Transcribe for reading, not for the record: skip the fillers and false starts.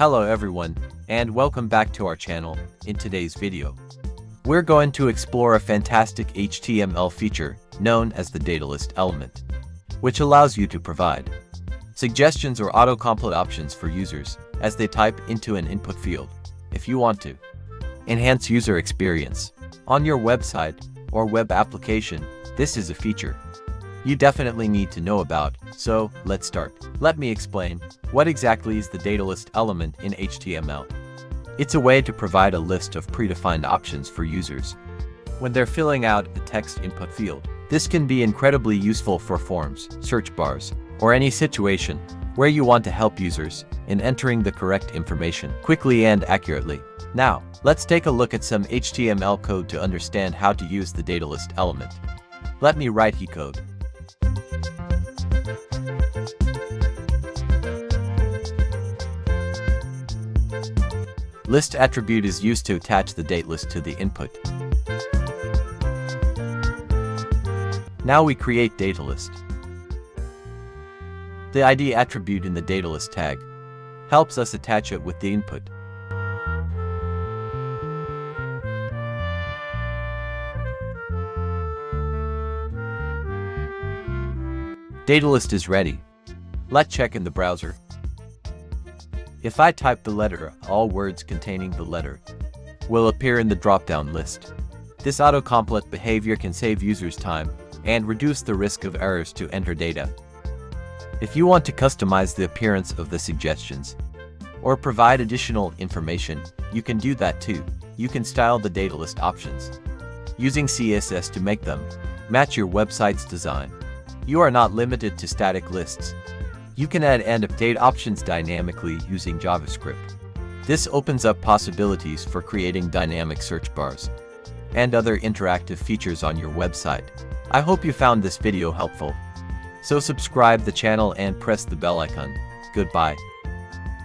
Hello everyone, and welcome back to our channel. In today's video, we're going to explore a fantastic HTML feature known as the Datalist element, which allows you to provide suggestions or autocomplete options for users as they type into an input field. If you want to enhance user experience on your website or web application, this is a feature you definitely need to know about. So let's start. Let me explain what exactly is the Datalist element in HTML. It's a way to provide a list of predefined options for users when they're filling out a text input field. This can be incredibly useful for forms, search bars, or any situation where you want to help users in entering the correct information quickly and accurately. Now, let's take a look at some HTML code to understand how to use the Datalist element. Let me write the code. List attribute is used to attach the date list to the input. Now we create Datalist. The ID attribute in the Datalist tag helps us attach it with the input. Datalist is ready. Let's check in the browser. If I type the letter, all words containing the letter will appear in the drop-down list. This autocomplete behavior can save users time and reduce the risk of errors to enter data. If you want to customize the appearance of the suggestions or provide additional information, you can do that too. You can style the Datalist options using CSS to make them match your website's design. You are not limited to static lists. You can add end-of-date options dynamically using JavaScript. This opens up possibilities for creating dynamic search bars and other interactive features on your website. I hope you found this video helpful. So subscribe the channel and press the bell icon. Goodbye.